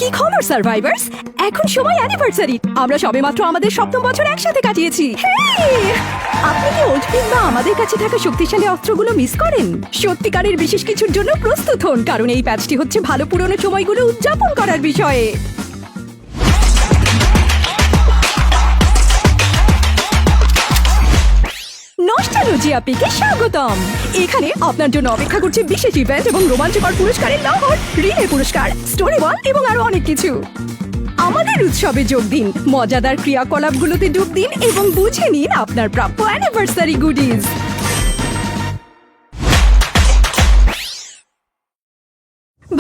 কি খবর সার্ভাইভার্স? এখন সময় অ্যানিভার্সারি। আমরা সবেমাত্র আমাদের 7ম বছর একসাথে কাটিয়েছি। আপনি কি ওল্ড বা আমাদের কাছে থাকা শক্তিশালী অস্ত্রগুলো মিস করেন? সত্যিকারের বিশেষ কিছুর জন্য প্রস্তুত হন, কারণ এই প্যাচটি হচ্ছে ভালো পুরনো সময়গুলো উদযাপন করার বিষয়ে। নস্টালজিয়া পিকে স্বাগতম। এখানে আপনার জন্য অপেক্ষা করছে বিশেষ ইভেন্ট এবং রোমাঞ্চকর পুরস্কারের লহর, রিলে পুরস্কার, স্টোরি বল এবং আরো অনেক কিছু। আমাদের উৎসবে যোগ দিন, মজাদার ক্রিয়াকলাপগুলোতে ডুব দিন এবং বুঝে নিন আপনার প্রাপ্য অ্যানিভার্সারি গুডিজ।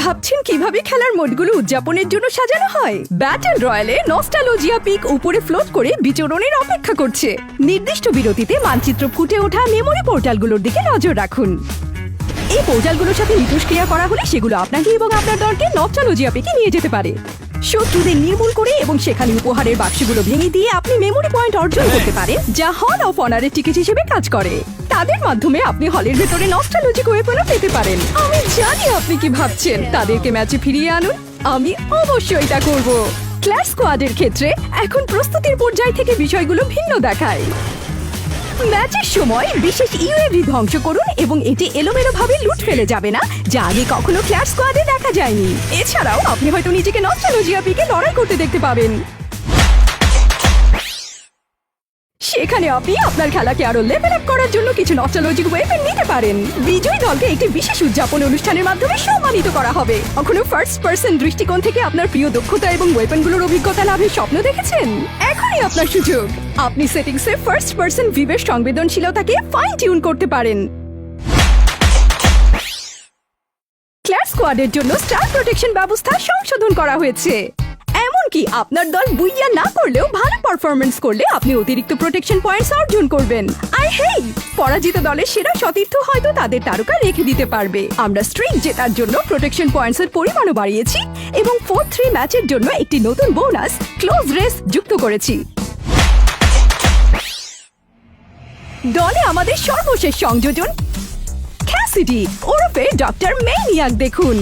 ভাবছেন কিভাবে খেলার মোডগুলো উদযাপনের জন্য সাজানো হয়? ব্যাটল রয়্যালে নস্টালজিয়া পিক উপরে ফ্লোট করে বিচরণের অপেক্ষা করছে। নির্দিষ্ট বিরতিতে মানচিত্র ফুটে ওঠা মেমোরি পোর্টালগুলোর দিকে নজর রাখুন। এই পোর্টালগুলোর সাথে মিথস্ক্রিয়া করা হলে সেগুলো আপনাকে এবং আপনার দলকে নস্টালজিয়া পিকে নিয়ে যেতে পারে। শত্রুদের নির্মূল করে এবং সেখানে উপহারের বাক্সগুলো ভেঙে দিয়ে আপনি মেমোরি পয়েন্ট অর্জন করতে পারেন, যা হল অফ অনারের টিকিট হিসেবে কাজ করে। তাদের মাধ্যমে আপনি হলের ভেতরে নস্টালজিক ওয়েপনও পেতে পারেন। আমি জানি আপনি কি ভাবছেন, তাদেরকে ম্যাচে ফিরিয়ে আনুন। আমি অবশ্যই তা করব। ক্ল্যাশ স্কোয়াডের ক্ষেত্রে এখন প্রস্তুতির পর্যায় থেকে বিষয়গুলো ভিন্ন দেখায়। ম্যাচের সময় বিশেষ ইউএভি ধ্বংস করুন এবং এটি এলোমেলোভাবে লুট ফেলে যাবে না, যা আগে কখনো ক্ল্যাশ স্কোয়াডে দেখা যায়নি। এছাড়াও আপনি হয়তো নিজেকে নস্টালজিয়া পিকে লড়াই করতে দেখতে পাবেন। সেখানে আপনি আপনার খেলাকে আরো লেভেল আপ করার জন্য কিছু নস্টালজিক ওয়েপন নিতে পারেন। বিজয়ী দলকে একটি বিশেষ উদযাপন অনুষ্ঠানের মাধ্যমে সম্মানিত করা হবে। কখনো ফার্স্ট পার্সন দৃষ্টিকোণ থেকে আপনার প্রিয় দক্ষতা এবং ওয়েপনগুলোর অভিজ্ঞতা লাভের স্বপ্ন দেখেছেন? এখনই আপনার সুযোগ। আপনি সেটিংসে ফার্স্ট পার্সন ভিউয়ের সংবেদনশীলতাকে ফাইন টিউন করতে পারেন। ক্ল্যাশ স্কোয়াডের জন্য স্টার প্রোটেকশন ব্যবস্থা সংশোধন করা হয়েছে। এমনকি আপনার দল বুইয়া না করলেও ভালো পারফরমেন্স করলে আপনি অতিরিক্ত প্রোটেকশন পয়েন্টস অর্জন করবেন। আর হেই, পরাজিত দলের সেরা সতীর্থ হয়তো তাদের তারকা রেখে দিতে পারবে। আমরা স্ট্রিক জেতার জন্য প্রোটেকশন পয়েন্টস এর পরিমাণও বাড়িয়েছি এবং 4-3 ম্যাচের জন্য একটি নতুন বোনাস ক্লোজ রেস যুক্ত করেছি। দলে আমাদের সর্বশেষ সংযোজন ক্যাসিডি ওরফে ডক্টর ম্যানিয়াক দেখুন।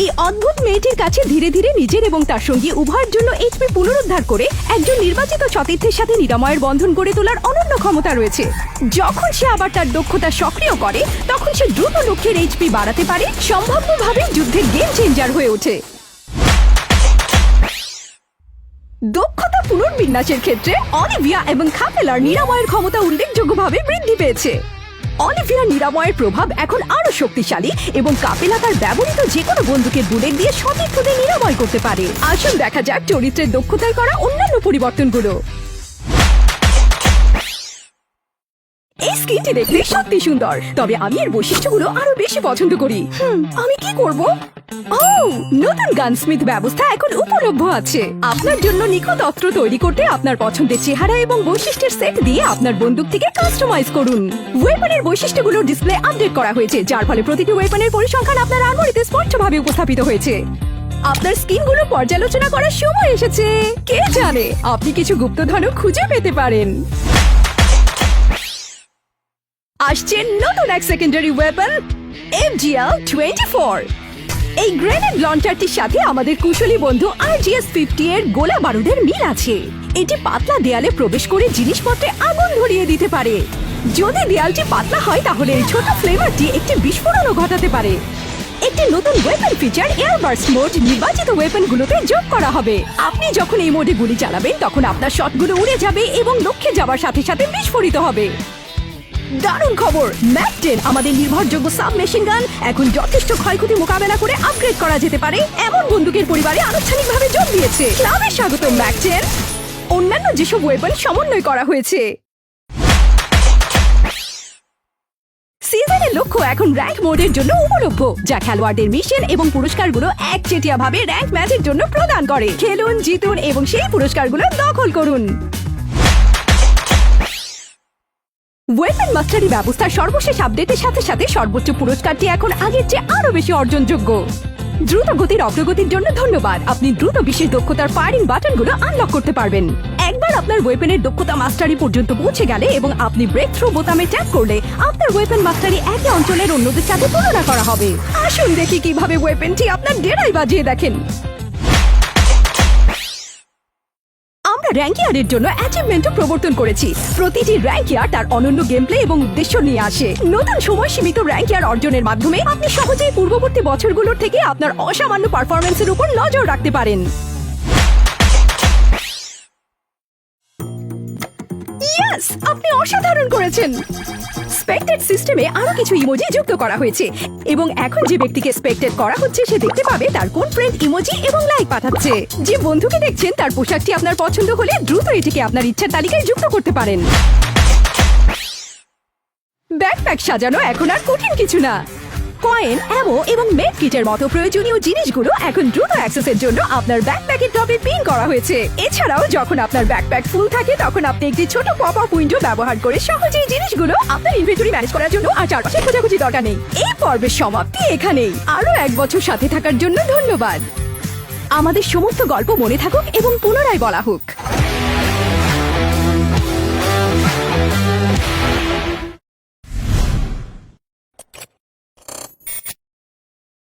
এই অদ্ভুত মেয়েটির কাছে ধীরে ধীরে নিজের এবং তার সঙ্গী উভয়ের জন্য এইচপি পুনরুদ্ধার করে একজন নির্বাচিত সতীর্থের সাথে নিরাময়ের বন্ধন গড়ে তোলার অনন্য ক্ষমতা রয়েছে। যখন সে আবার তার দক্ষতা সক্রিয় করে, তখন সে দ্রুত লক্ষ্যের এইচপি বাড়াতে পারে, সম্ভাব্যভাবে যুদ্ধের গেম চেঞ্জার হয়ে ওঠে। দক্ষতা পুনর্বিন্যাসের ক্ষেত্রে অলিভিয়া এবং খাপেলার নিরাময়ের ক্ষমতা উল্লেখযোগ্যভাবে বৃদ্ধি পেয়েছে। অলিভিয়ার নিরাময়ের প্রভাব এখন আরো শক্তিশালী এবং কাপেলা তার ব্যবহৃত যে কোনো বন্দুকের বুলেট দিয়ে সতীর্থদের নিরাময় করতে পারে। আসুন দেখা যাক চরিত্রের দক্ষতায় করা অন্যান্য পরিবর্তনগুলো। এই স্কিনটি দেখতে সত্যি সুন্দর, তবে আমি এর বৈশিষ্ট্যগুলো আরো বেশি পছন্দ করি। আমি কি করব? নতুন গানস্মিথ ব্যবস্থা এখন উপলব্ধ আছে। আপনার জন্য নিখুঁত অস্ত্র তৈরি করতে আপনার পছন্দের চেহারা এবং বৈশিষ্ট্যের সেট দিয়ে আপনার বন্দুকটিকে কাস্টমাইজ করুন। ওয়েপনের বৈশিষ্ট্যগুলোর ডিসপ্লে আপডেট করা হয়েছে, যার ফলে প্রতিটি ওয়েপনের পরিসংখ্যান আপনার আর্মরিতে স্পষ্টভাবে উপস্থাপিত হয়েছে। আপনার স্কিনগুলো পর্যালোচনা করার সময় এসেছে। কে জানে, আপনি কিছু গুপ্তধনও খুঁজে পেতে পারেন। আসছে নতুন এক সেকেন্ডারি ওয়েপন FGL-24। এই গ্রেনেড লঞ্চারটির সাথে আমাদের কুশলী বন্ধু RGS-50 এর গোলা বারুদের মিল আছে। এটি পাতলা দেয়ালে প্রবেশ করে জিনিসপত্রে আগুন ধরিয়ে দিতে পারে। যদি দেয়ালটি পাতলা হয়, তাহলে এই ছোট ফ্লেভারটি একটি বিস্ফোরণও ঘটাতে পারে। একটি নতুন ওয়েপন ফিচার এয়ারবার্স্ট মোড নির্বাচিত ওয়েপনগুলোতে যোগ করা হবে। আপনি যখন এই মোডে গুলি চালাবেন, তখন আপনার শটগুলো উড়ে যাবে এবং লক্ষ্যে যাওয়ার সাথে সাথে বিস্ফোরিত হবে। দারুণ খবর, ম্যাক 10 আমাদের নির্ভরযোগ্য সাবমেশিন গান এখন যথেষ্ট ক্ষয়ক্ষতি মোকাবেলা করে আপগ্রেড করা যেতে পারে এমন বন্দুকের পরিবারে আনুষ্ঠানিকভাবে যোগ দিয়েছে। ক্লাবে স্বাগত ম্যাক 10। অন্যান্য যেসব ওয়েপন সমন্বয় করা হয়েছে। সিজনের লক্ষ্য এখন র্যাঙ্ক মোডের জন্য উপলব্ধ, যা খেলোয়াড়দের মিশন এবং পুরস্কারগুলো একচেটিয়াভাবে র্যাঙ্ক ম্যাচের জন্য প্রদান করে। খেলুন, জিতুন এবং সেই পুরস্কারগুলো দখল করুন। ওয়েপন মাস্টারি ব্যবস্থার সর্বশেষ আপডেটের সাথে সাথে সর্বোচ্চ পুরস্কারটি এখন আগের চেয়ে আরো বেশি অর্জনযোগ্য। দ্রুত গতির অগ্রগতির জন্য ধন্যবাদ। আপনি দ্রুত বিশেষ দক্ষতার ফায়ারিং বাটনগুলো আনলক করতে পারবেন। একবার আপনার ওয়েপনের দক্ষতা মাস্টারি পর্যন্ত পৌঁছে গেলে এবং আপনি ব্রেক থ্রু বোতামে ট্যাপ করলে আপনার ওয়েপন মাস্টারি একই অঞ্চলের অন্যদের সাথে তুলনা করা হবে। আসুন দেখি কিভাবে ওয়েপনটি আপনার ডেরাই বাজিয়ে দেখেন। র্যাঙ্ক ইয়ারের জন্য অ্যাচিভমেন্টও প্রবর্তন করেছি। প্রতিটি র্যাঙ্ক ইয়ার তার অনন্য গেম প্লে এবং উদ্দেশ্য নিয়ে আসে। নতুন সময়সীমিত র্যাঙ্ক ইয়ার অর্জনের মাধ্যমে আপনি সহজেই পূর্ববর্তী বছরগুলোর থেকে আপনার অসামান্য পারফরম্যান্সের উপর নজর রাখতে পারেন। ইয়েস, আপনি অসাধারণ করেছেন। স্পেক্টেড সিস্টেমে আরো কিছু ইমোজি যুক্ত করা হয়েছে এবং এখন যে ব্যক্তিকে স্পেক্টেড করা হচ্ছে সে দেখতে পাবে তার কোন ফ্রেন্ড ইমোজি এবং লাইক পাঠাচ্ছে। যে বন্ধুকে দেখছেন তার পোশাকটি আপনার পছন্দ হলে দ্রুত এটিকে আপনার ইচ্ছার তালিকায় যুক্ত করতে পারেন। ব্যাকপ্যাক সাজানো এখন আর কঠিন কিছু না। কয়েন, অ্যামো এবং মেড কিটের মতো প্রয়োজনীয় জিনিসগুলো এখন দ্রুত অ্যাক্সেসের জন্য আপনার ব্যাকপ্যাকের টপে পিন করা হয়েছে। এছাড়াও যখন আপনার ব্যাকপ্যাক ফুল থাকে তখন আপনি একটি ছোট পপ আপ উইন্ডো ব্যবহার করে সহজেই জিনিসগুলো আপনার ইনভেন্টরি ম্যানেজ করার জন্য আর চারপাশে খোঁজাখুঁজি দরকার নেই। এই পর্বের সমাপ্তি এখানেই। আরো 1 বছর সাথে থাকার জন্য ধন্যবাদ। আমাদের সমস্ত গল্প মনে থাকুক এবং পুনরায় বলা হোক।